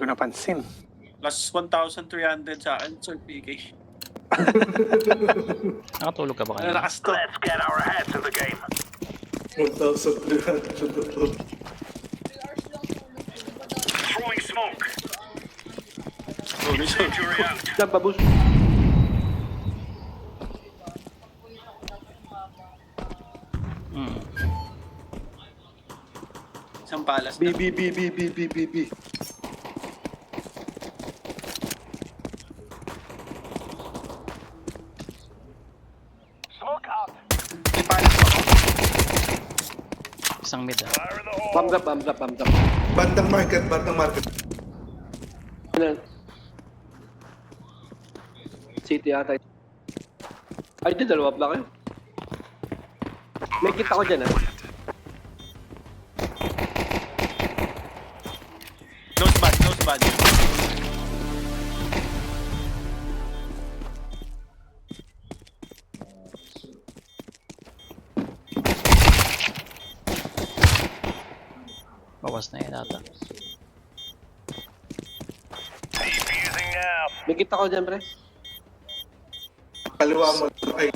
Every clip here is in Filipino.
napansin. Plus 1,300 sa akin, Sir PK. Nakatulog ka ba Ano kanina? lakas to? Let's get our heads in the game. 1,300. Throwing smoke. Sorry, sorry. Incendiary out. Diyan, pabus. Hmm. Isang palas B, na. B, B, B, B, B, B, B. Smoke out. May palas ako. Isang mid ah. Fire in the hole. Thumbs up, thumbs up, thumbs up. Bandang market, bandang market. Ano? City ata. Ay, di, dalawa pala kayo. May kita ko dyan, ha? Close bad, close bad. Bawas na yun ata. Defusing now. May kita ko dyan, pre. Kaliwa mo. Ay,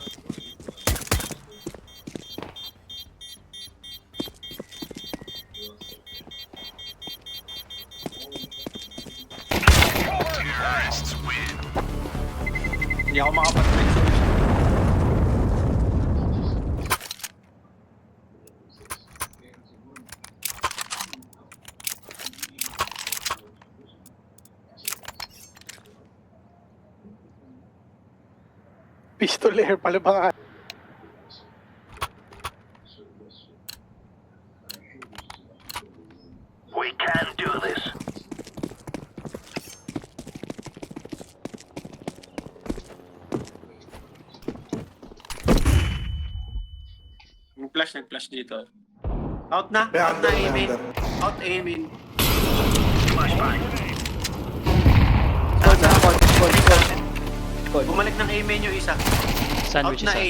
Hindi ako makapag-flex. Pistoler pala ba nga? We can do this. Nag-flash dito. Out na, May out na under, may aiming. under. Out aiming. Flashbang. Code na, code. Code. Bumalik ng aiming yung isa. Out Sandwich na isa. A.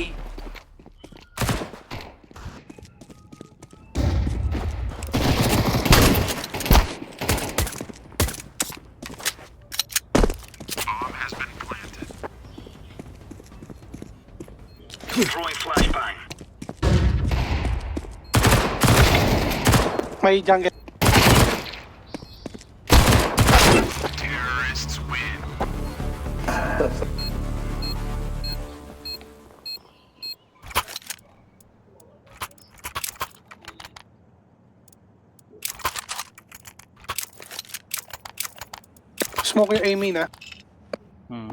Throwing flashbang. May jungle. Terrorists win. Smoke yung aiming na. Hmm.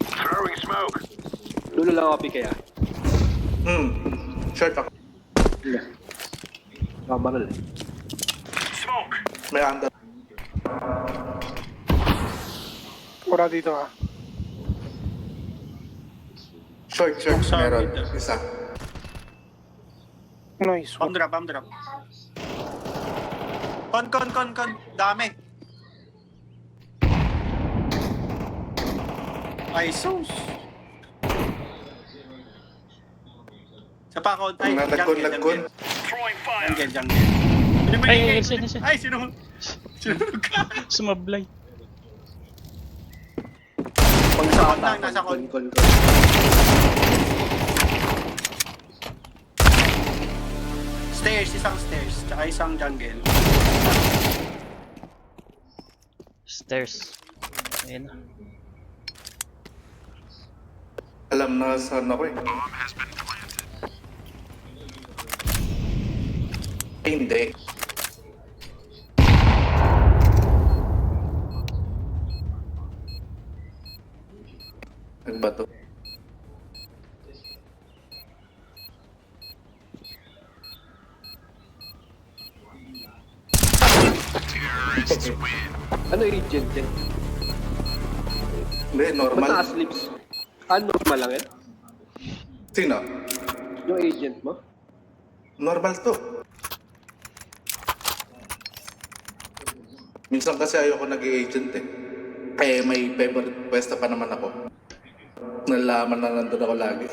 Throwing smoke. Lulo lang ako, PK, ha? short ako. Hindi. Nakabangal, eh. Smoke. May under. Pura dito ha. Short, Sa meron. mid. Isa. Nice. Bomb drop, bomb drop. Con. Dami. Ay, sus. Sa pa ako. Ay, Nagkon. Throwing fire. Jungle. Ano ba Ay, yung- Ilse. Ay, sino ka? Sumablay. Pag Nasa sa kon lang, nasa kon. Kon. Stairs, isang stairs. Tsaka isang jungle. Stairs. Ayun na. Alam na saan ako eh. Hindi. Nagbato. Ano agent yan? Hindi, Ba't normal. naka-slips? Ah, normal lang yan? Sino? Yung agent mo? Normal to. Minsan kasi ayoko nag-agent eh. Eh, may favorite pwesto pa naman ako. Nalaman na nandun ako lagi.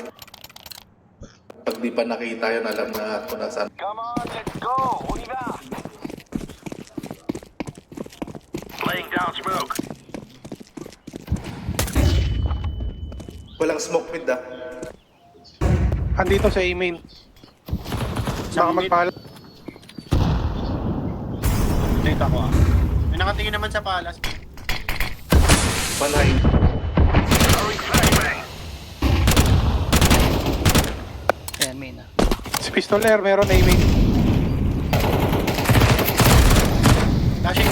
Pag di pa nakita yun, alam na kung nasaan. Come on, let's go. On y va. Laying down smoke. Walang smoke mid ah. Andito sa A-main. Baka mid. magpala. Late ako ah. May nakatingin naman sa palas. Panay. Throwing flashbang. Ayan, main na. Si Pistoler, meron A-main. Flashing.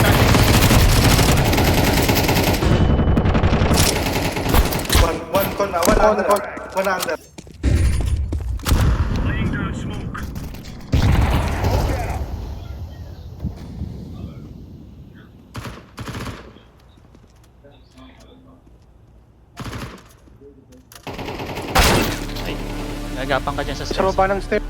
One con na, one under. Con. One under. Laying down smoke. Ay, nagapang ka dyan sa Sa stairs. baba ng step.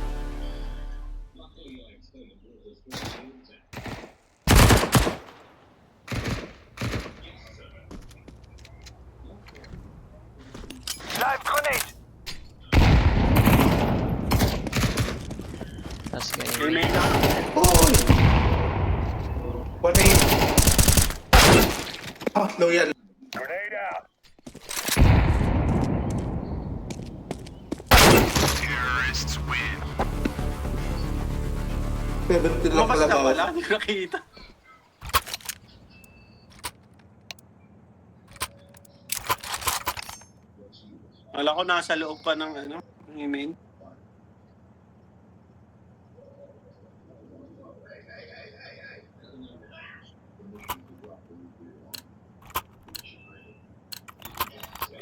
Live grenade. Tapos ganyan. Remain na. Uy! One aim. Ah, loyal. Grenade out. Pebente lang Lumabas pala na ba? pala. Hindi ko nakita. Wala ko nasa loob pa ng ano, ng email.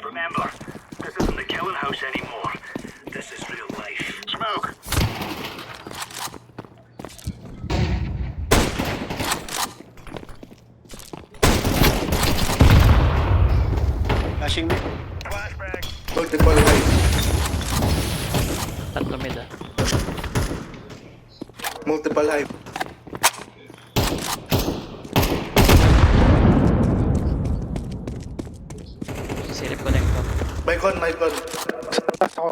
Remember, this isn't the killing house anymore. This is real life. Smoke. Flashing mid. Flashbang. Multiple high. Tatlo mid ah. Multiple high. Silip connect ko. May con. Taas ako.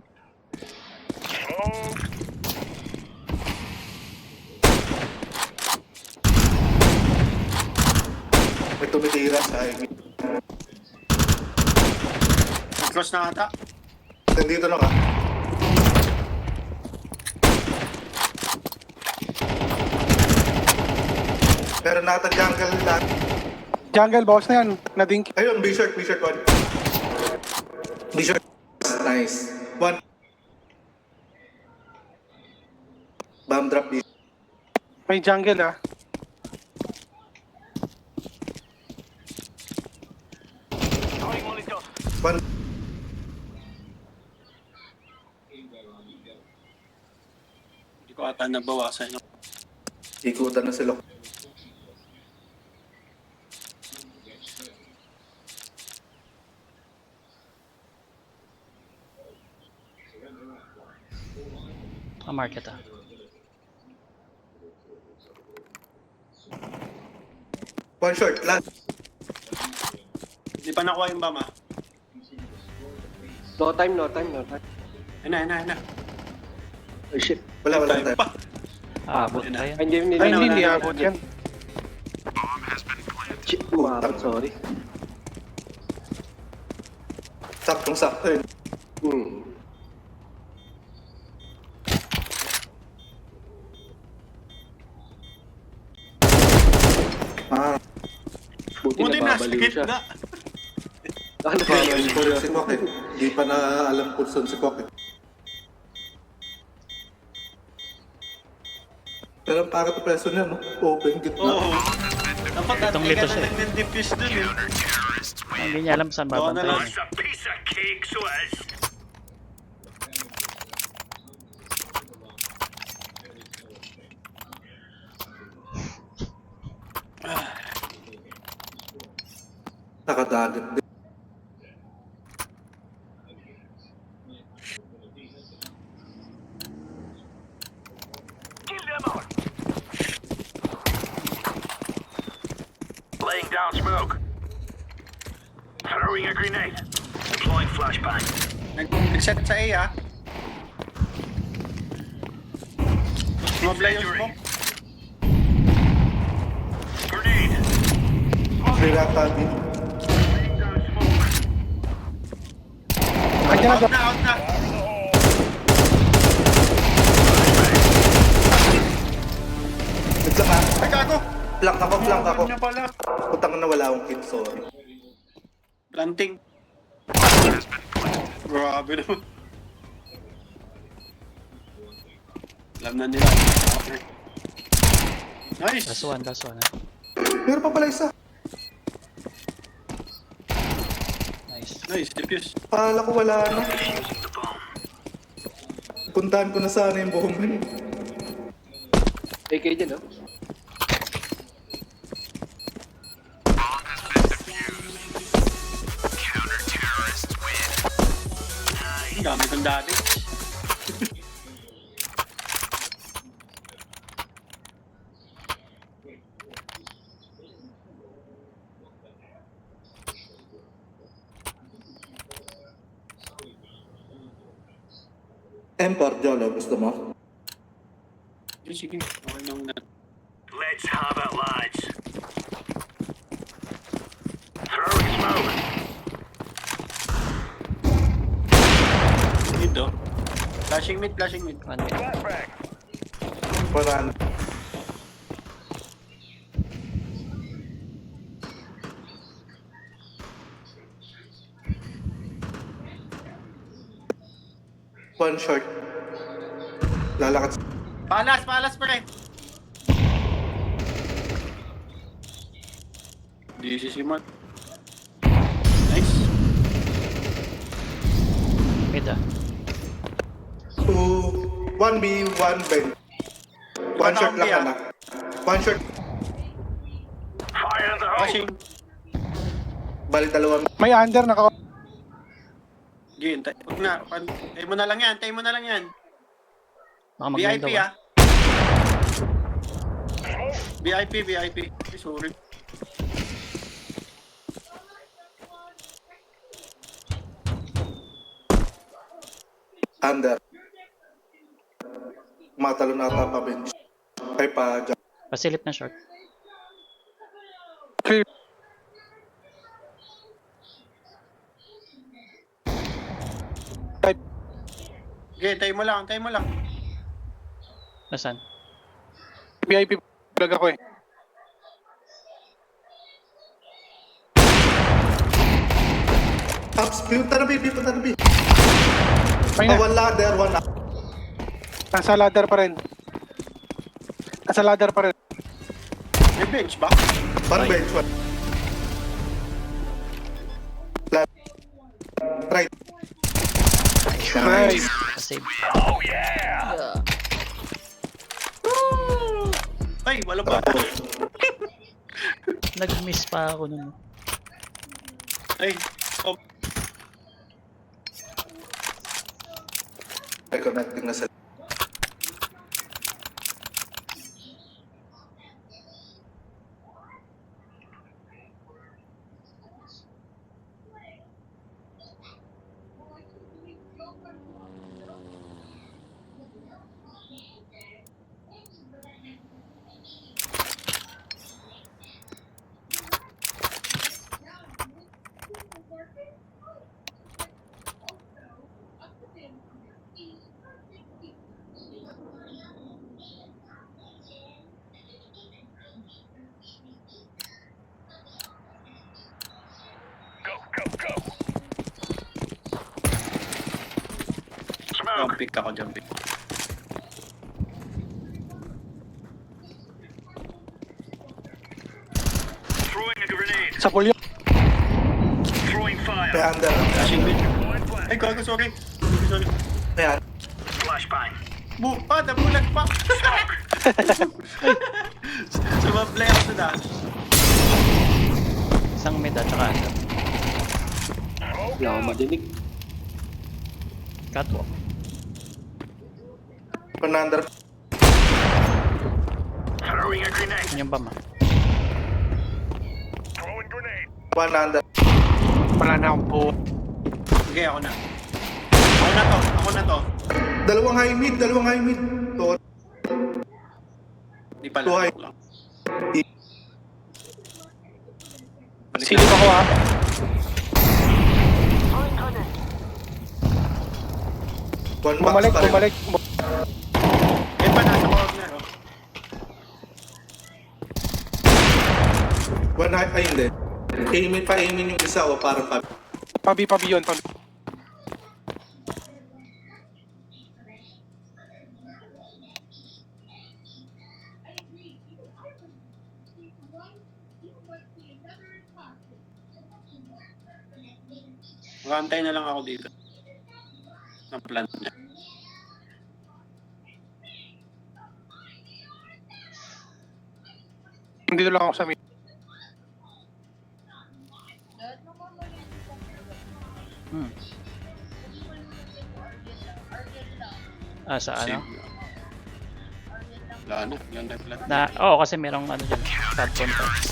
Smoke. May tumitira sa high. Close na ata. Nandito na ka. Pero nata jungle lahat. Jungle, boss na yan. Nadink. Ayun, B-short one. B-short. Nice. One. Bomb drop B. May jungle ah. Throwing molotov. One. Hindi ko ata nabawasan. Ikutan na sila. Market ah. One short. Last. Hindi pa nakuha yung bama. No time. Ayun na. Oh shit. Wala Time time. pa. Abot Ayun na. pa yan. Ay, hindi Ay, hindi, wala, hindi wala. abot yan. Shit, umabot, sorry. Saktong-sakto yun. Ah, Buti Buti na, sa nababaliw siya. gitna. Baka nababaliw Kung siya. si Kwok eh. Di pa na alam kung saan si Kwok eh. Pero ang para to peso niya, no? Open gitna. Oo. Dapat Itong natin lito ka siya na eh. nag-defuse dun eh. Hindi niya alam saan Doon na lang. babantay. It's a piece of cake, so it is. Nakadagat din. Kill them all. Laying down smoke. grenade. Deploying flashbang. Nag-set sa A, ah. Mablay yung smoke. Grenade. Relata din. Laying down smoke. Andiyan na, Out na. Nagsa ka. Ay, gago. Flank ako. Niya pala. Putang na wala akong kill, sorry. Planting. Grabe naman. Alam na nila. Nice. Last one, last one. Meron pa pala isa. Nice. Nice, defuse. Akala ko wala na. Defusing the bomb. Puntahan ko na sana yung buong ganun. AK dyan, oh. Ang dami kong dati. Empor, Jolo, gusto mo? Sige, okay nang na. Let's have it, lads. Throwing smoke. Dito. Flashing mid, flashing mid. One minute. Flashbang. Wala na. One short. Lalakad. Palas pa rin. This is Simon. Nice. Mid ah. 1B, 1 Ben. One short lang ka na. One short. Fire in the hole. Flashing. Bali dalawa. may under naka... Gin, huwag na. Tayo mo na lang yan. Baka mag-window VIP ah. VIP. Ay, sorry. Under. Matalo na ata pa bench. Ay pa dyan. Pasilip na short. Clear. Type. Gin, tayo mo lang. Nasaan? VIP vlog ako eh. Ups, punta na B. May na. One ladder, one up. Nasa ladder pa rin. May bench ba? One bench, one. Left. Right. Nice. Save. Ay, wala pa. Nag-miss pa ako nun. Ay, oh. Reconnecting na sa... Smoke. Pick ako dyan, pick. Throwing a grenade. Sa pool yun. Throwing fire. May under. Flashing mid. Deploying flash. Ay, gago, sorry. May under. Flashbang. Nabulag pa. Sumablay ako na. Isang mid at saka under. Wala akong madinig. Catwalk. One under. Throwing a grenade. Yun yung bomb ah. Throwing grenade. One under. Wala na akong po. Sige, ako na. Ako na to. Dalawang high mid. To, Di pala. Tuhay. Joke lang. Silip ako ha. one box Bumalik, pa rin. bumalik. Eh pa, nasa corner. Oh. One high, ay hindi. Aimin yung isa o parang pa. Pabi yun. Pabi. Makantay na lang ako dito. Ng plant niya. Dito lang ako sa mid. Sa ano? Wala na. Yan na plant. Oo, kasi merong ano dyan. Tab contact.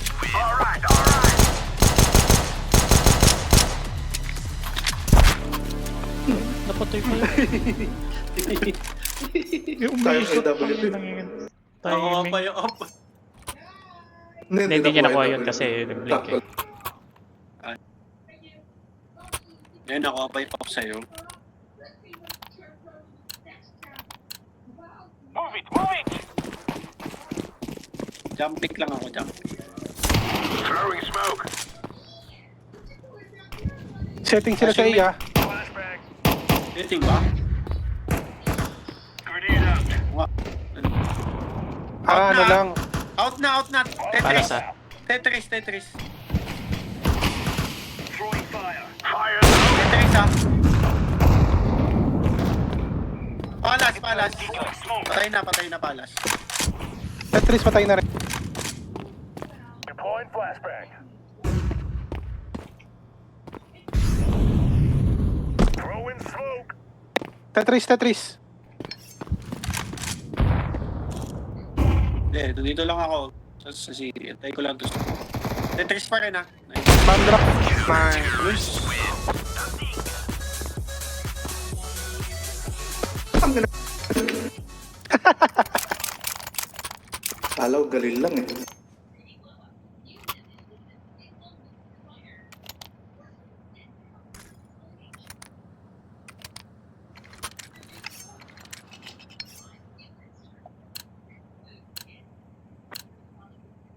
Napatay ko yun. Yung Tayo umisot AWP. Ako timing. pa yung up. Hindi niya nakuha yun kasi nag-blink eh. Ngayon ako pa yung up sa'yo. Move it! Jump pick lang ako, jump pick. Throwing smoke. Setting sila sa iya. Flashbang. Hitting ba? Grenade out. Wa- Ano lang. Out na. Palas Tetris. ha. Tetris Throwing fire. Fire. ha. Palas. Smoke. Patay na palas. Tetris patay na rin. Deploying flashbang. Throwing smoke. Tetris. Hindi, dito lang ako. Sa city. Antay ko lang to. Tetris pa rin ha. Nice. Bomb drop. Nice. Alaw, galil lang eh.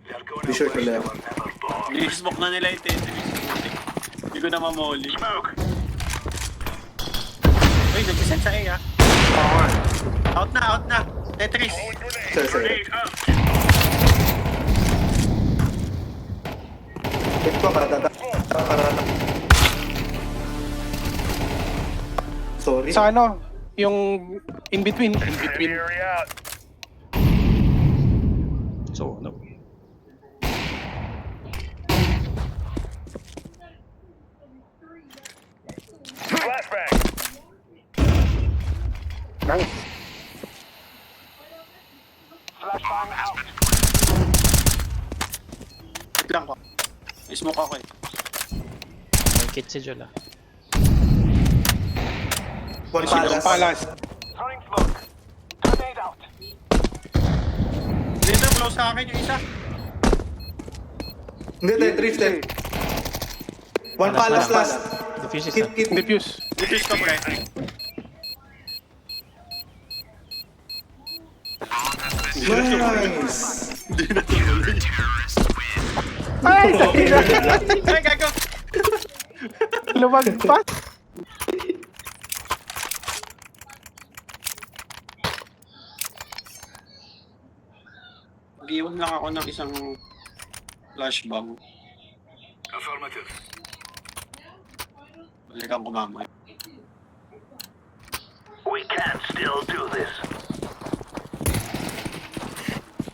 They're going Be sure to away. left. Never bomb. Ni-smoke na nila yung Tetris. Hindi ko na mamoli. Smoke. Uy, nag-set sa A ha. Oo nga. Out na. Tetris. Throwing grenade. Sir. Grenade out. Ito, para Sorry. Sa ano? Yung in between. Area out. So, no. Flashbang. Nice. Flashbang out. Wait lang ko. May smoke ako eh. May kit si Jol ah. One Palas. palas. Throwing smoke. Grenade out. Dito, close sa akin yung isa. Hindi, Tetris. One palas last. Diffuse is Hit. Diffuse. Defuse ko pre. Nice. Ay! Ay, gago. Lumagpas. Mag-iwan lang ako ng isang flashbang. Affirmative. Balikan ko mamaya. We can still do this.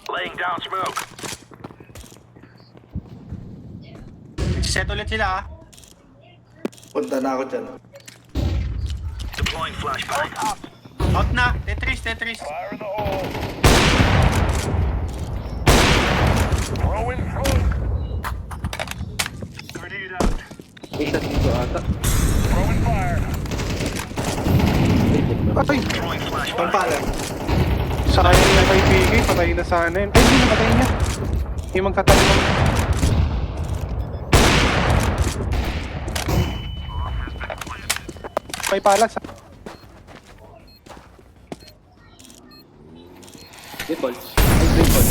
Laying down smoke. Nagsiset ulit sila ha. Punta na ako dyan. Deploying flashbang. Out na. Tetris. Fire in the hole. Throwing smoke. Grenade out. Isa dito ata. Throwing fire. Ay! Ang pala. Sayang na kay PK, patay na sana yun. Ay, hindi na patay niya. Yung magtatanong. May palas. Ripple. Ay, ripple.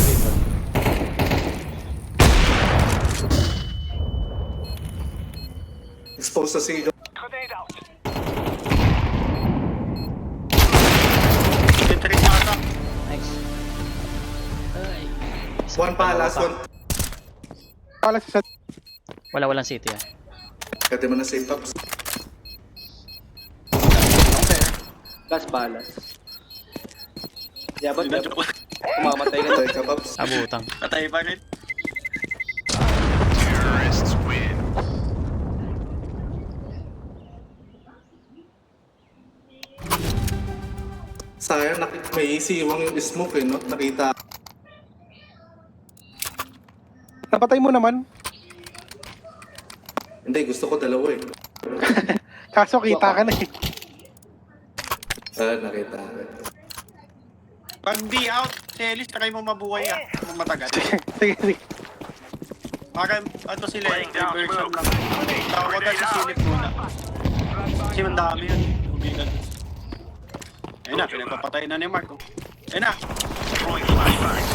Exposed sa sigaw. Grenade out. Entry na ata. Nice. Ay. One palas, one. Palas isa. Walang city ah. Pwede mo na save ups. Last balas. Yabat, Medyo yabat. Kumamatay ka na. Patay ka, Pops. Abutang. patay pa rin. Terrorists win. Sayang, may isiwang yung smoke eh, no? Nakita. Napatay mo naman. Hindi, gusto ko dalawa eh. Kaso kita ka na eh. Nakita. Pag di out, Celis, try mo mabuhay kung matagal. Sige, sige. Para ano sila yung diversion lang. Tawag ka sa silip muna. Kasi mandami yun. Umilan. Ayun na, pinagpapatay na ni Mark. Oh. Ayun na. Throwing flashbang.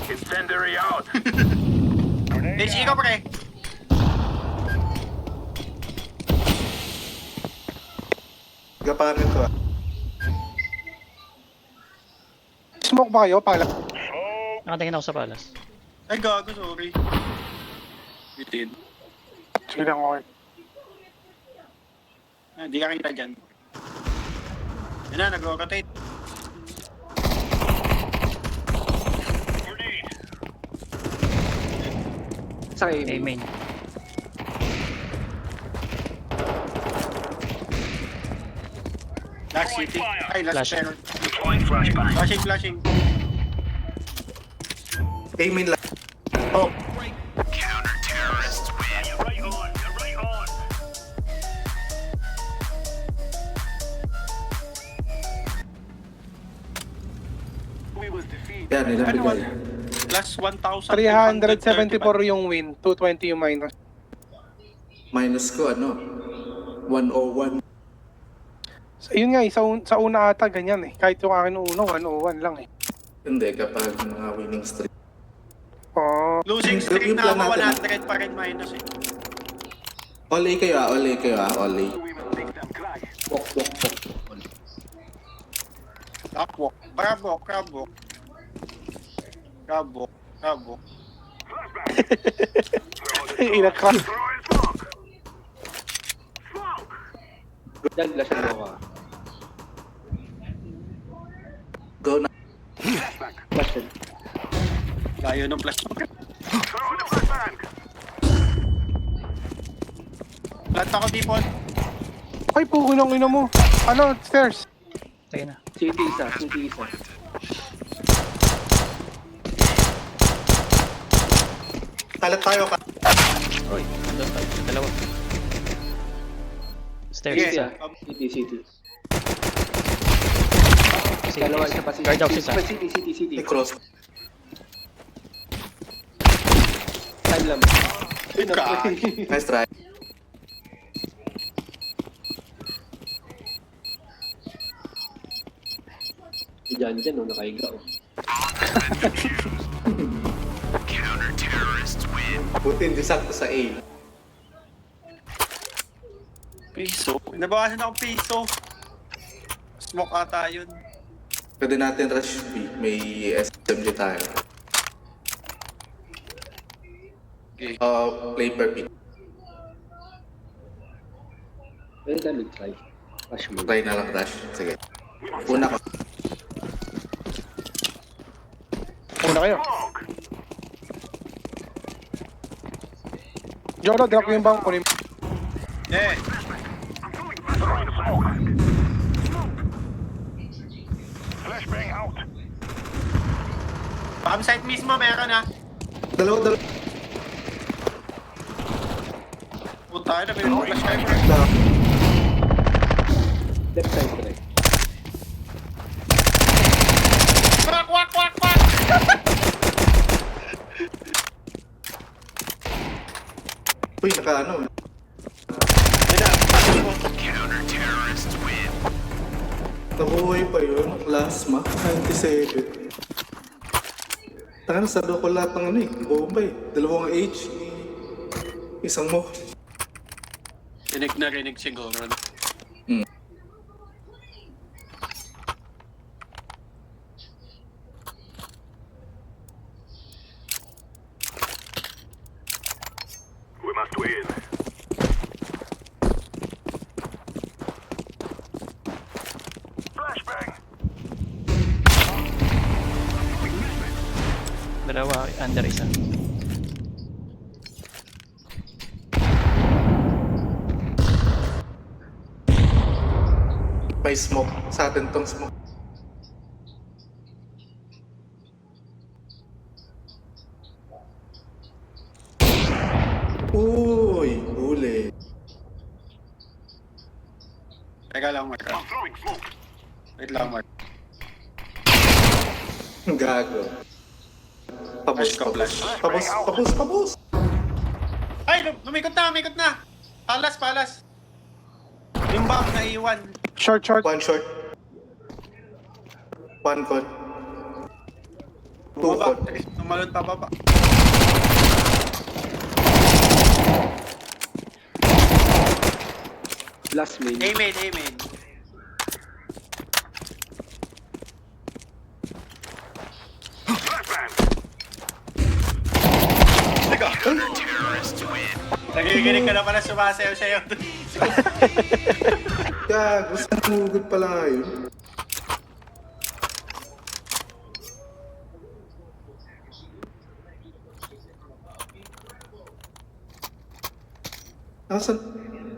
Incendiary out. HE ka pre. Gapanan ko ah. Smoke ba kayo? Palas. Nakatingin ako sa palas. Ay gago, sorry. Bitin. Sige lang ako. Hindi ka kita dyan. Yan na, nag-rotate. Grenade. Sa A aiming. main. Last city. Ay, last Flash. terror. Deploying flashbang. Flashing, flashing. Aiming lang. Oh, Counter-terrorists win. You're right on. You're right on. We was defeated. yan, ilang Ano, bigay. Last 1,000. 374 yung win, 220 yung minus. Minus ko, ano? 101. So, yun nga, sa una ata ganyan eh. Kahit yung akin una, 101 lang eh. Hindi, kapag mga winning streak. Oh, Losing streak Yung na plan ako, natin, 100 pa rin minus eh. Olay kayo ah, olay kayo ah, olay. We will make them cry. Walk. Upwalk. Crabwalk, crabwalk. Crabwalk, crabwalk. inakra. Throwing smoke. Smoke. Yan, flash mo ka. Go na. Flash yan. Layo ng flash. Throwing the flashbang. Plant ako, Dipon. Ay, pugo ng ina mo. Ano, stairs. Tayo na. City isa. Kalat tayo ka. Uy, nandun tayo. Dalawa. Stairs. Sige. City ah. Um, City. City. Dalawa isa pa city. Guard out isa. City. May cross. Time lang. Nice try. Diyan, no, nakahiga oh. Counter-terrorists win. Buti hindi sakto sa A. piso. Nabawasan ako piso. Smoke ata yun. Pwede natin rush B. May SMG tayo. Okay. Play per pick. Pwede tayo mag-try. Flash mo. Try na lang rush. Sige. Una ko. Una kayo. Jolo, drop ko yung bang kunin. Eh, Throwing smoke. Flashbang out. campsite mismo meron ha. Dalawa. Tayo na, pinag-flash kayo. Left side, pre. Wak, wak, wak, wak! Uy, naka-ano. Ayun na, pasok mo. Nabuhay pa yun. Plasma. 97. Taka na, sabi ko lahat ng ano eh. Bomba eh. 2 H. Isang mo. Rinig na rinig siguro. We must win. Flashbang. Dalawa, under isa. May smoke. Sa atin tong smoke. Uy, huli. Teka lang, Mark. I'm throwing smoke. Wait lang, Mark. Gago. Pabos, Flash ko, pabos. flash. Pabos. Ay, lumikot na, umikot na! Palas, palas! Yung bomb na iwan. Short. One short. One con. Two Bumaba. con. Tumalon pa baba. Last main. Amen, amen. Flashbang. Nagiginig ka na pala sumasayaw sa'yo. Gago, saan hugod pala yun? Nasaan?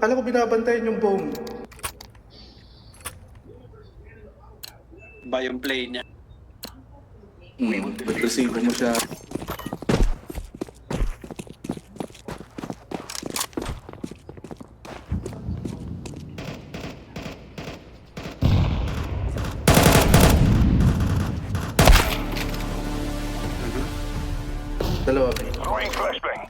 Kala ko binabantayan yung bomb. Ba yung play niya? Resibo mo siya. Dalawa ba? Throwing flashbang.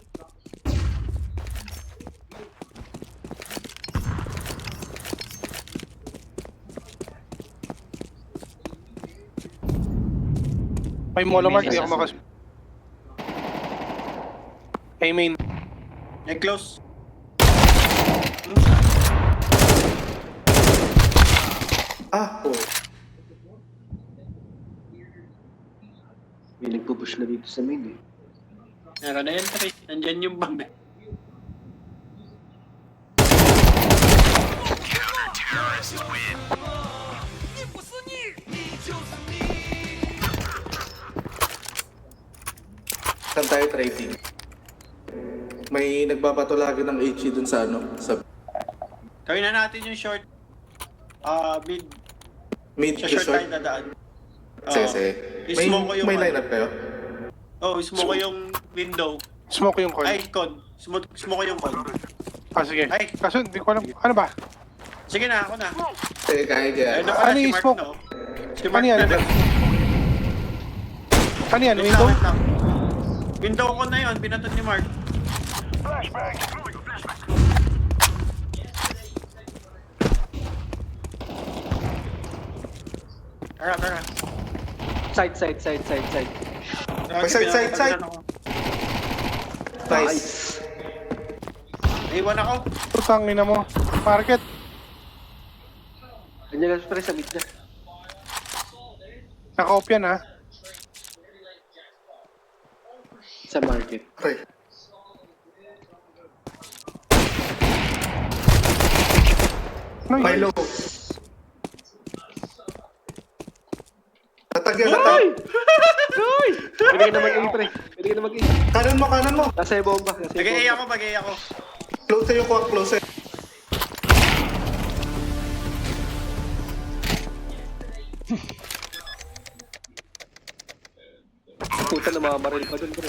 May mola mark, May di ako makas... Hey main. Eh, close. Ah, oh. May nagpupush na dito sa main eh. Meron na yan, Trey. Nandyan yung bomb eh. Saan tayo trading? May nagbabato lagi ng HE dun sa ano? Sa Gawin na natin yung short. Mid. mid Sa to short tayo short? dadaan. Sige, sige. May, I-smoke ko yung may ano. lineup kayo? Oh, smoke ko yung window. Smoke yung con. Ay, con. Smoke ko yung con. Ah, sige. Ay. Kaso, hindi ko alam. Ano ba? Sige na, ako na. Sige, kaya dyan. Ayun na Ano pala si yung Mark, smoke? no? Si Ano Mark yan? na. Ano yan? Wait Window? lang, wait lang. Window ko na yun, binatot ni Mark. Flashbang. Throwing a flashbang. Tara. Side. May side. Nice. Iwan ako. Putang ina mo. Market. Andiyan lang pre sa mid na. Naka-off yan ha. Sa market. Aray. Ano May yun? low. Tatagyan. Pwede ka na mag-A pre. Kanan mo. Nasa yung bomba. Mag-A ako. Close sa'yo ko, close sa'yo. Puta na mga baril pa dun pre.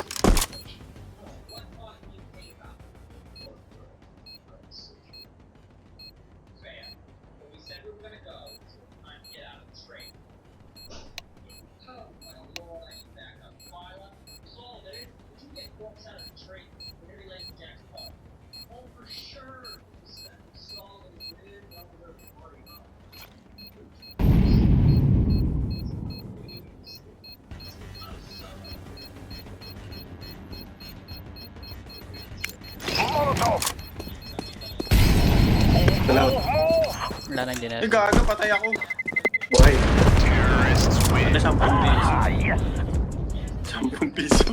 Dalawa. Wala na, hindi na. Ay, gago, patay ako. Buhay. Ano, 10 piso? 10 piso.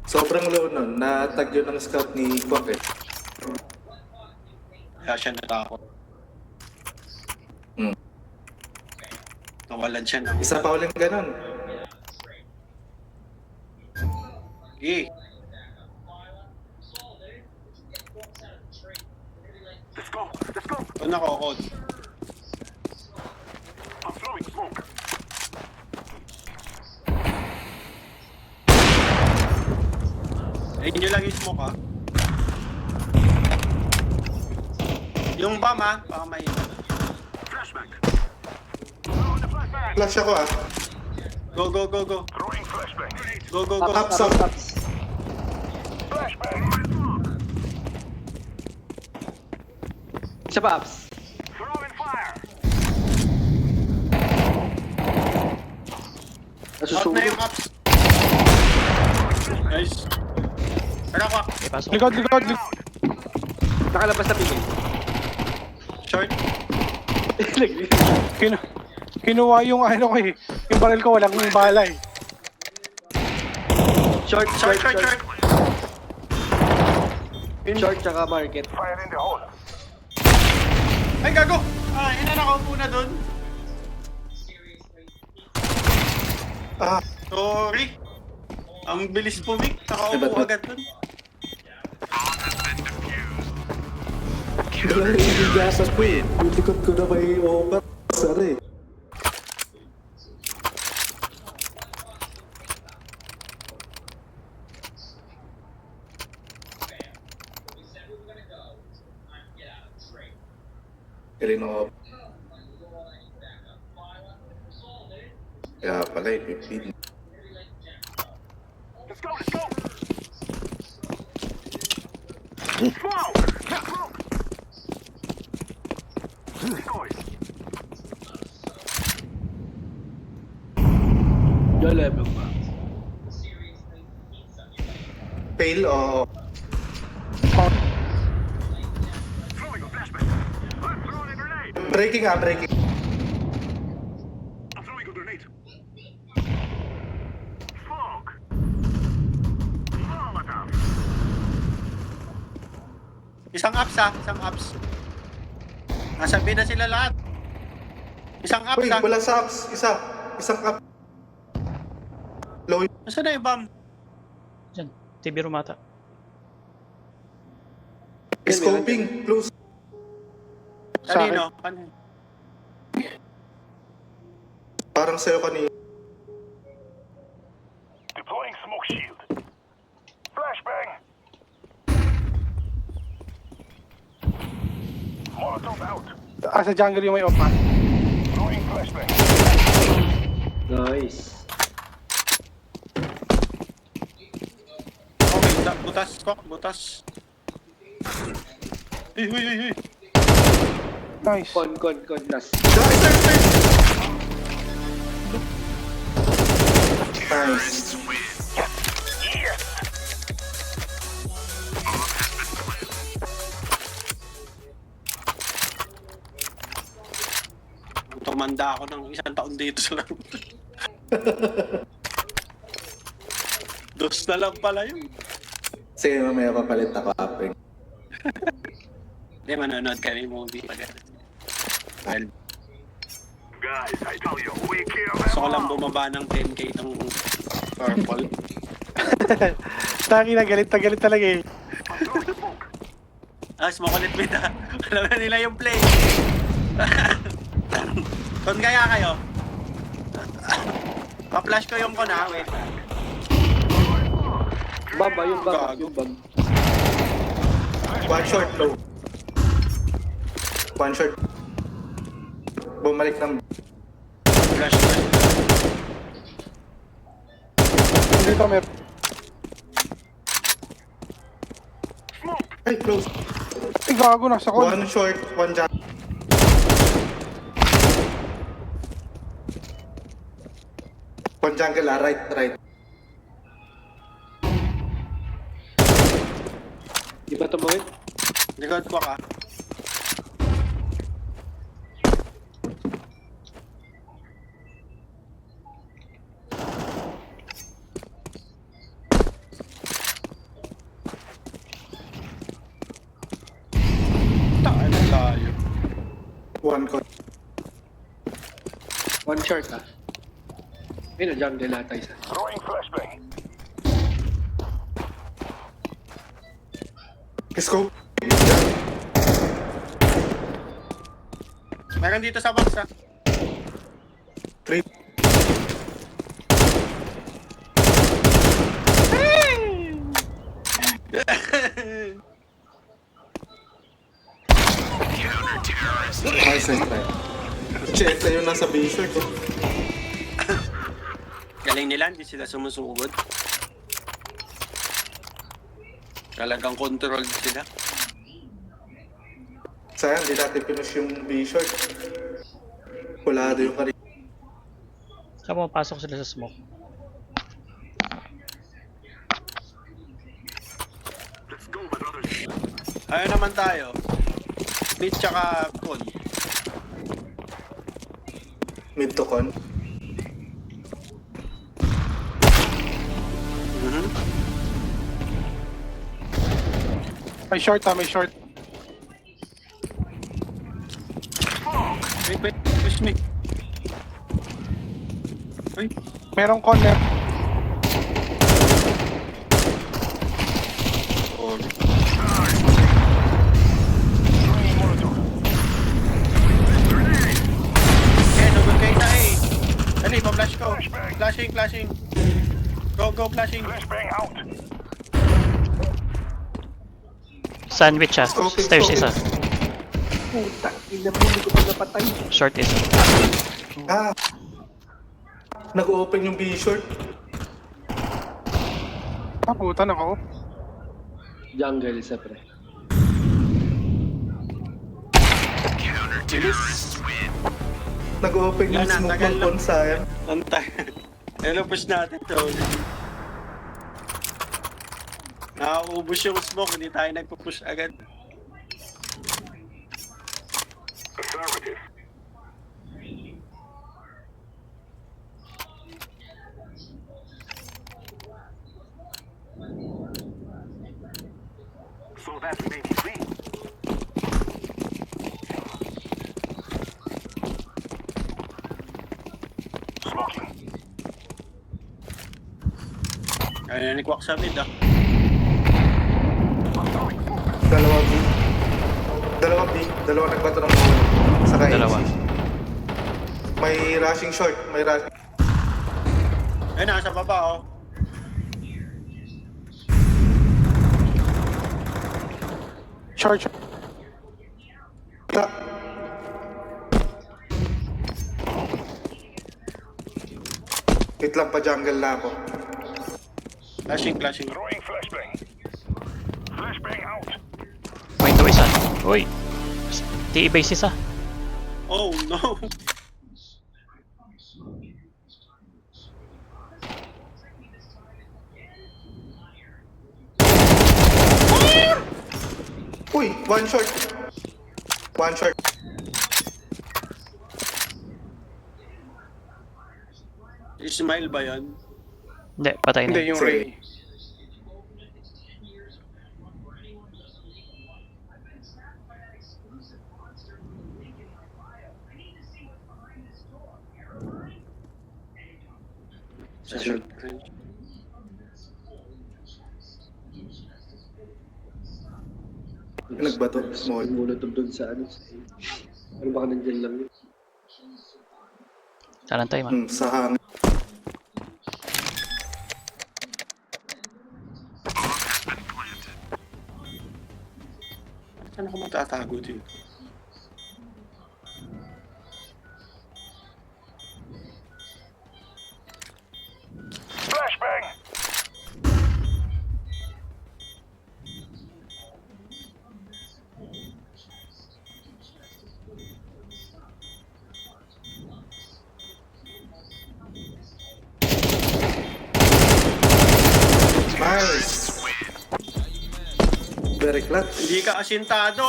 Sobrang low nun. Na-tag yun ng scout ni Kwak eh. Kaya siya natakot. Hmm. Nawalan siya ng... Isa pa ulit ganun. Eh, Let's go. Let's go. ito nakokod. I'm throwing smoke. Ayun nyo lang yung smoke, ha? Yung bomb, ha? Baka may... Flashback. Throwing the flashbang. Flash ako ah. Go, go, go, go. Throwing flashbang. Go, go, go. Up, up. Flashbang. Isa pa, Abs. Throwing fire. Out na Nasusunog. yung ups. Nice. Tara, Kwak. Okay, pasok. Likod, likod, likod. Nakalabas na pingin. Short. Kinuha yung ano ko eh. Yung baril ko walang bala eh. Short, Short, short, short, short. short. Short tsaka market. Fire in the hole. Ay, gago! Ah, ina, nakaupo na dun. Ah, Sorry. Ang bilis po, Mick. Nakaupo agad dun. dalang ibigasas po eh. Yung likod ko na may over. Sorry. Galing ako. Kaya pala eh, 15. Let's go. Let's go. Smoke. Smoke. Decoys. Yung level pa. Fail o... Throwing a flashbang. I'm throwing a grenade. Breaking ah, breaking. I'm throwing a grenade. Smoke. Molotov. Isang ups, ha? Isang ups. Nasabi na sila lahat. Isang ups, Uy, ha? wala sa ups. Isa. Isang up. Low. Nasaan na yung bomb? Diyan, TV rumata. Scoping. Close. Sa Kanino? Kanino? Parang sa'yo kanina. Deploying smoke shield. Flashbang. Molotov out. Sa jungle yung may off ha. Throwing flashbang. Nice. Okay, butas, Kwak, butas. Uy, uy, uy, uy. Nice. Con. Last. Guys, nice. Yes. Tumanda ako ng isang taon dito sa laro. Dos na lang pala yun. Sige, mamaya papalit ako apeng. Hindi, manonood kami movie pag ano. Well, Guys, I tell you, we kill them gusto ko lang all. bumaba ng 10k itong purple. Taki na galit talaga eh. I'm throwing smoke. Ah, smoke ulit bita. Alam na nila yung play. Kon kaya kayo? Pa-flash ko yung kon ha, wait. Bamba, yung bamba, Gago. yung bamba. One short low. One short. Bumalik ng... Flash ko. Hindi ka meron. Ay, close. Ay, gago na sa kon. One short, one jump. One jungle ah, right. Di ba tumawid? Likod ko ka. tayo. One ko. One short ah. May na jungle ata isa. Throwing flashbang. Scope. Meron dito sa box ah. 3. Nice and try. Cheta yun nasa B-shirt ko. Galing nila, hindi sila sumusugod. Talagang controlled sila. Sayang, di natin pinush yung B-shirt. Kulado yung kanina. Saka pumapasok sila sa smoke. Let's go, my brothers. Ayun naman tayo. Mid tsaka con. Mid to con. May short may short. Wait, push me. Uy, Merong corner. oh. Nagod kayo na eh. Dali, pa-flash ko. Flashing. Go, flashing. Flashbang out. Sandwich ah. Scoping, Stairs scoping. isa. Puta, inabili ko pa napatay. Short isa. Ah! Nag-open yung B-shirt. Ah, puta na ako. Jungle isa pre. Nag-open yung Yan na, smoke tagal ng lang. con, sayang. Antay. Hello, push natin to. Nakakaubos yung smoke, hindi tayo nagpo-push agad. Affirmative. So that's maybe three. Smoking. Ayun, nag-walk sa mid ah. Dalawa B. Dalawa nagbato ng mga. Saka Dalawa. HC. May rushing short. May rushing. Ayun, nasa baba oh. Short. Ta. Wait lang, pa-jungle na ako. Flashing. Throwing flashbang. Flashbang out. Window isa. Uy. TE base isa. Oh no. Uy, one short. Ismail ba yan? Hindi, patay na. Hindi, yung Sige. Ray. Sa short range. Nagbato. Small. Molotov doon sa ano. Ano baka nandiyan lang yun? Kanan tayo man. Sa hangin. Saan ako matatago din? Flashbang. Nice. Very clutch. Hindi ka asintado!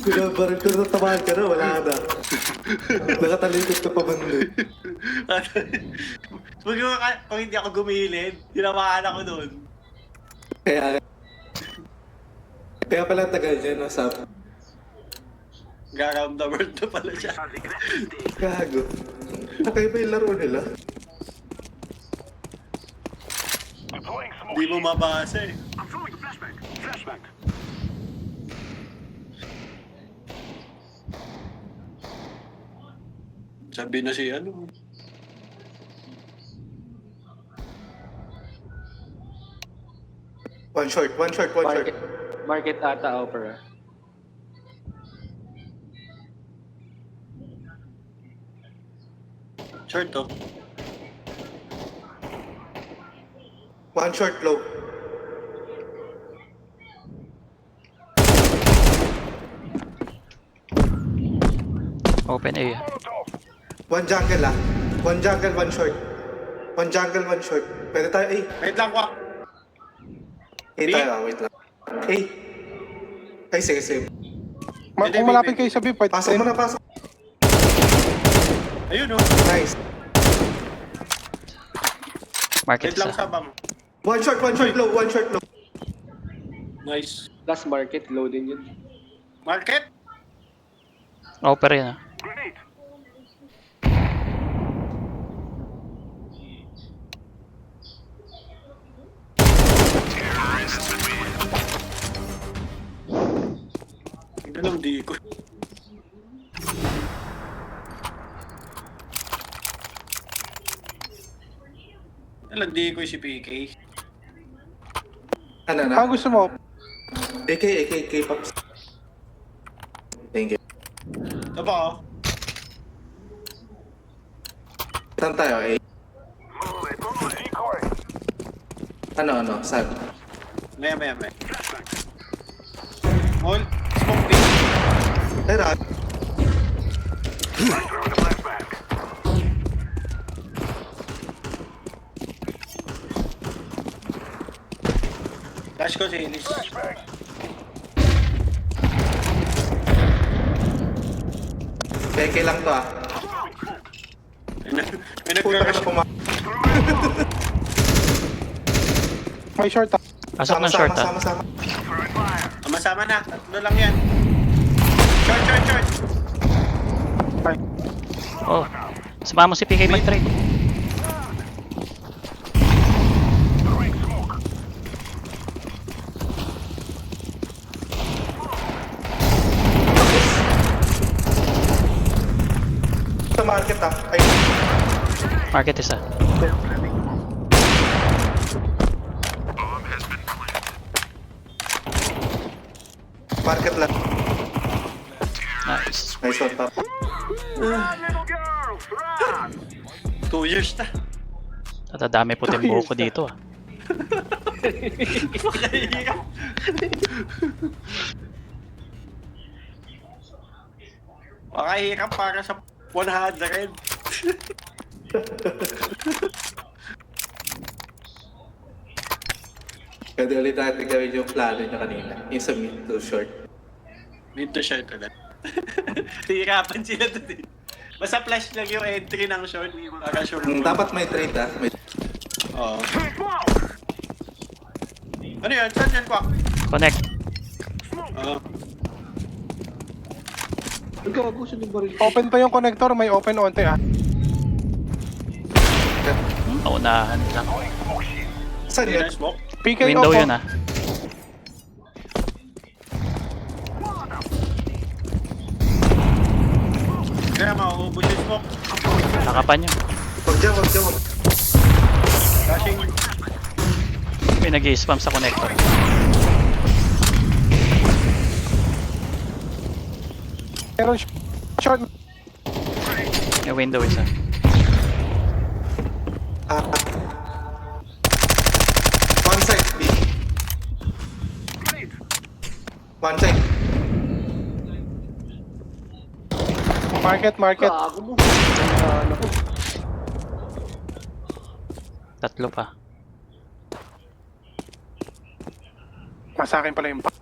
Binabaril ko na tamaan ka na, wala na. Nakatalikod ka pa man doon. Kung hindi ako gumilid, tinamaan ako doon. Kaya Kaya pala tagal niya, no, sab. Ga-around the world na pala siya. Gago. Kakaiba yung laro nila. Deploying smoke. Di mo mabasa eh. I'm throwing flashbang. Flashbang. Sabi na si ano. One short. Market ata opera. Short to. One short low. Open A. One jungle ah. One jungle, one short. One jungle, one short. Pwede tayo, eh. Wait lang, Kwak. Eh tayo, wait lang. Eh. Ay, sige, sige. Hindi, Kung malapit kayo sa B, pwede. Pasok mo na, pasok. Ayun oh. Nice. Market Wait lang, isa. sabam. One short low, one short low. Nice. Last market, loading yun. Market? Open yun ah. Grenade. Alam, di ko. Alam, di ko si PK. Ano na? Gusto mo? AK, Pops. Thank you. Ito pa oh. Saan tayo, eh? Move it. Decoy. Ano, saan? Maya. All. Smoke B. Tara. Throwing a flashbang. Flash ko si Ellis. Flashbang. Peke lang to ah. May Puta ka na nagka-rush. May short ah. Pasok ng short ah. Sama. Throwing fire. Masama na. Tatlo lang yan. Short. Ay. Oh. Sumama mo si PK mag-trade. Throwing smoke. Sa market ah. Ay, Market isa. market lang. Nice. Nice one, top. Little girls, run. 2 years na. Tatadami puting buhok ko dito ah. Makahirap para sa 100. Pwede ulit natin gawin yung plano niya kanina. Yung sa mid to short. Mid to short ulit. Hihirapan sila doon eh. Basta flash lang yung entry ng short. Para sure mo. Dapat may trade ah. May... Oo. Throwing smoke. Ano yun? Saan yan, Kwak? Connect. Oo. Ang gago sa yung baril. Open pa yung connector, may open onte ah. Paunahan lang. Saan Hindi yun? na smoke. PK Window off. yun ah. Kaya mauubos yung smoke. Nakapan yun. Wag dyan. Flashing. May nag-i-spam sa connector. Meron short. May window isa. Ah. One side, B. One side. Market. Gago mo. Ano ko. Tatlo pa. Nasa akin pala yung pa.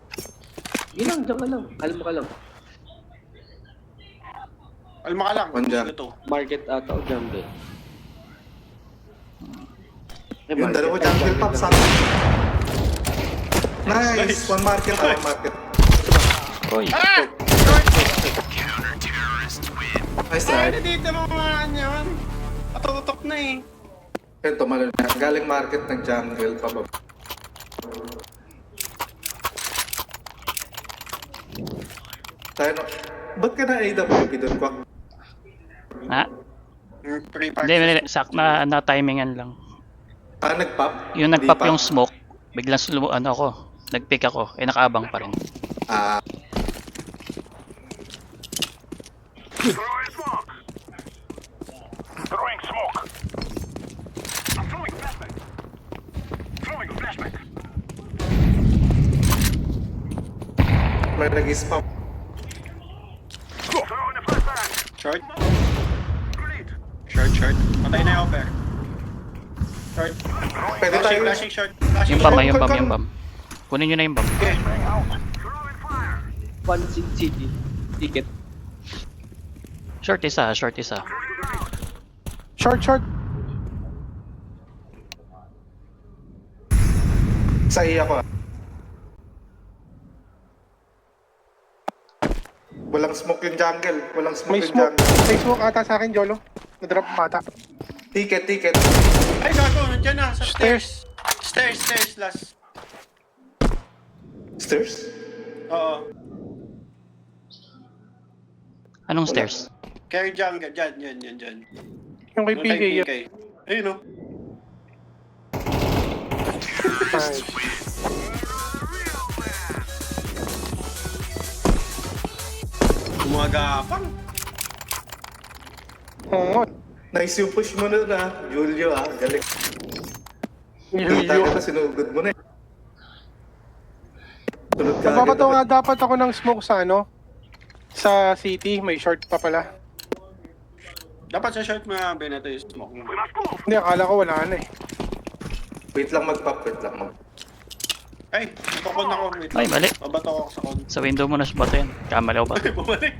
Gilang, dyan ka lang. Kalma ka lang. Alma ka lang. One jam. Ano to? Market ata o jungle. Yung dalawa jungle pop sa Nice! One market, one market. Uy, Ah! Nice Ay, try. dito mo mga yan. Patutok na eh. Ito, malo na. Galing market ng jungle, pababa. Tayo no. Ba't ka na AWP doon, Kwak? ha? Hindi, hindi, na timingan lang. Ah, nag-pop? Yung Hindi nag-pop pa. yung smoke, biglang ano ako, nag-pick ako, nakaabang pa rin. Ah, Throwing smoke. Throwing smoke. I'm throwing flashback. Throwing flashback. may nag-spam. Throwing a flashback. Short. Grenade. Short. Patay na yung offer. Short. Pwede tayo. Flashing short. Flashing Yung bomb, short. yung bomb. Kunin nyo na yung bomb. Okay. Throwing fire. One city. Ticket. Short isa. Short. Sa iya ko. Walang smoke yung jungle. Walang smoke May yung smoke. jungle. May smoke ata sa akin, Jolo. Na-drop mata. Ticket. Ay, gago. Nandiyan na. Sa stairs. Stairs last. Stairs? Oo. Anong stairs? Carry jungle. Dyan. Yung kay Doon PK tayo yun. PK. Ayun o. Nice. Gumagapang. Oo. Nice yung push mo na. Julio galing. Kita Julio. ka na, sinugod mo na eh. Sunod ka Magbabato agad. nga dapat ako ng smoke sa ano? Sa city. May short pa pala. Dapat sa short mo nga Beneto yung smoke mo. Hindi, akala ko wala na eh. Wait lang mag-pop. Ay, napakon ako. Wait Ay, lang. mali. Babato ako sa kon. Sa window mo na bato yan. Kamali ako ba? Bumalik.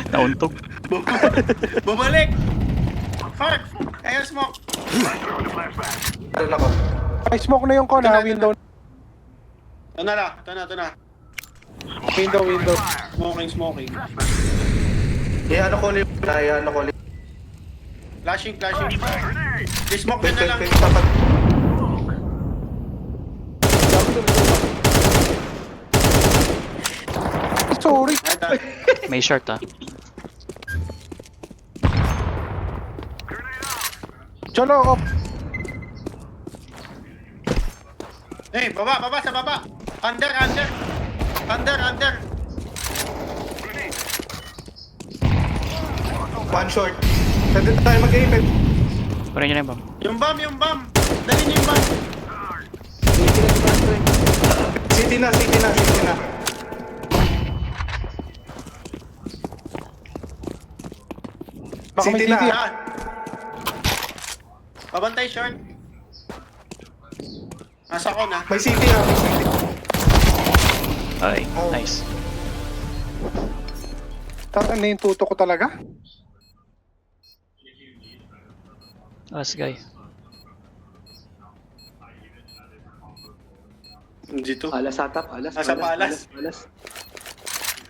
Nauntog. Bumalik. Fuck. Ayan smoke. Throwing a flashback. Ano ako? May smoke na yung con ha. Window. Ito na. Window. Smoking. Ano ko ulit? Ano ko ulit? Flashing. Grenade. I-smoke nyo na lang. Tapat. Sorry. Ay, ta- May short ah. Jolo, off. Hey, baba, sa baba. Under. One short. Pwede tayo mag-aim. Kunin nyo na yung bomb. Yung bomb. Dali niyo yung bomb. City na. Baka may City na. city. Saan? Pabantay short. Nasa ko na. May city. Ay, nice. Ano yung tuto ko talaga? Last guy. Dito. Alas atap. Alas. Nasa palas. Alas.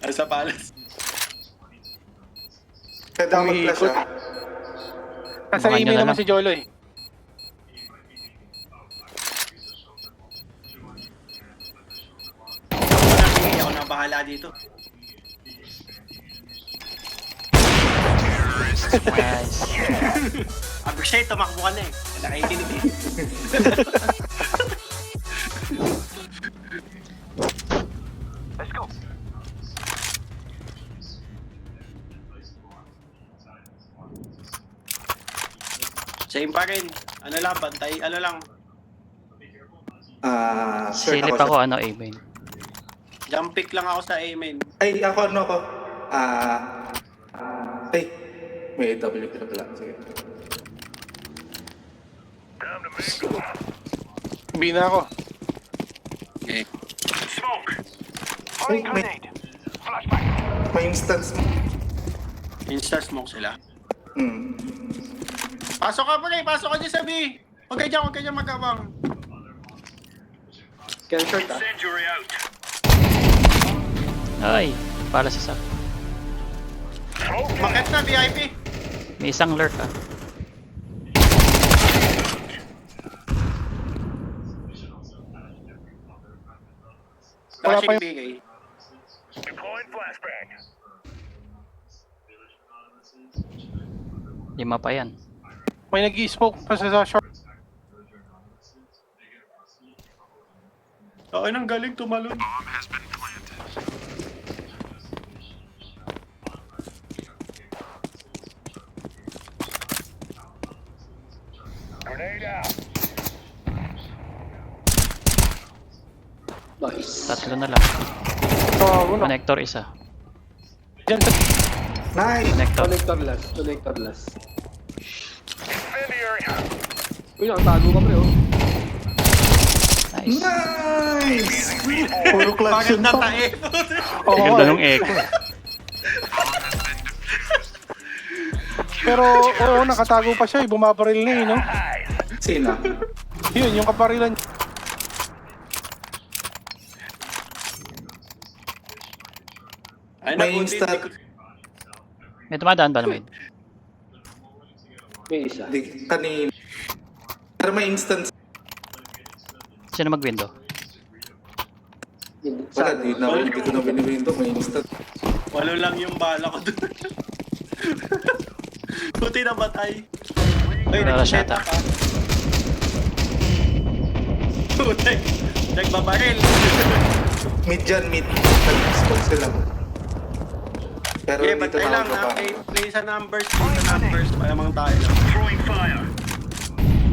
Ay, sa palas. Pwede ako mag-flash Umiikot. Nasa Baka nyo email na naman lang. si Jolo eh. Ako na bahala dito. Nice. Appreciate, tumakbo ka na eh. Nakikinig eh. Let's go. Same pa rin. Ano lang, bantay. Ano lang. Short Silip ako. ako, ano, A-main. Jump pick lang ako sa A main. Ay, ako. Ay, may AWP na pala. Sige. Time to mingle. Bina ako. Okay. Smoke. Ay, Throwing may, grenade. Flashback. may instance. Insta smoke sila. Hmm. Pasok ka pa rin. Pasok ka dyan sa B. Huwag ka dyan mag-abang. Kaya short ah. Incendiary out. Ay, pala sa sak. Bakit na, VIP? May isang lurk ah. Wala pa Flashing yung- bigay. Deploying flashbang. 5 pa yan. May nag-i-smoke pa sa short. Ay, nang galing tumalon. Grenade out. Nice. 3 na lang. So, Connector isa. Diyan sa... Nice! Connector. Connector last. Incendiary. Uy, nakatago ka pre oh. Nice. Nice! Puro clutch Bakit yun to. natae? Oo, Ganda nung echo. pero oo, nakatago pa siya eh. Bumabaril na eh, no? Sino? Yun, yung kaparilan. Ay, May nabuti, instant. hindi ko- May tumadaan ba naman? May isa. Di, kanina. Pero may instance. Sino mag-window? Wala, hindi ko na biniwindo. May instance. Walo lang yung bala ko doon. Buti na batay. Ay, Wala siya nag-set up ah. Buti. Nagbabaril. Mid dyan, mid. Nag-spot sila. Pero Okay, dito batay na lang ako na. pa. Play sa numbers. Play sa numbers. Para mga tayo lang. Throwing fire.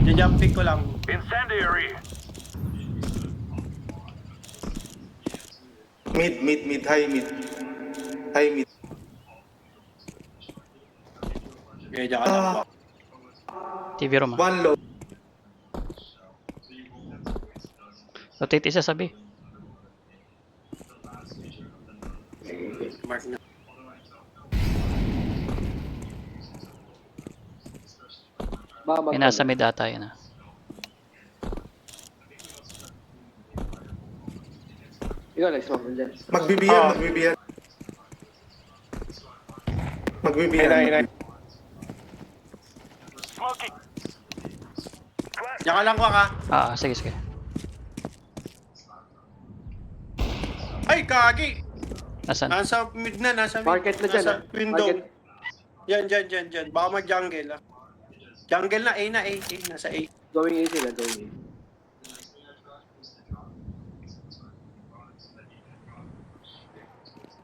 Yung jump pick ko lang. Incendiary. Mid, high mid. High mid. Okay, dyan ka lang po. TV room ah. One low. Rotate isa sabi. Mark na. May nasa mid ata yun ah. Ikaw, next mo dyan. Magbibiyan, Ah. magbibiyan. Ay, Magbibiyan. ay. Smoking. Diyan ka lang ko ka. Sige sige. Ay, kagi! Nasaan? Nasa mid na, nasa mid. Market na dyan Nasa ah. window. Market. Yan. Baka mag-jungle ah. Jungle na, A na, A. Nasa A. Going A sila, going A.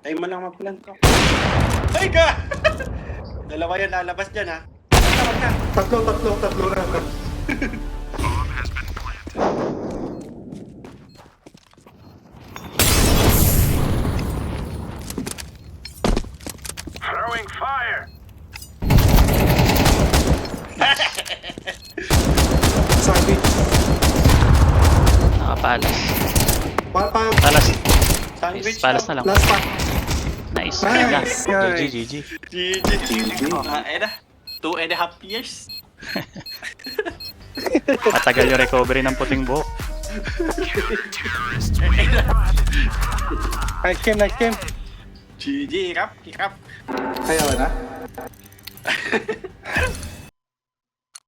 Ay, malang maplant ko. Ay ka! Dalawa yan lalabas dyan ha. Tawag na. Tatlo na. Throwing fire. Sandwich. Nakapalas. Pa, Palas. Sandwich Nice. Palas na lang. last pack. Nice. Nice. GG. GG. Na. 2.5 years. Matagal yung recovery ng puting buhok. Nice game. GG, Kap. Kaya ba na?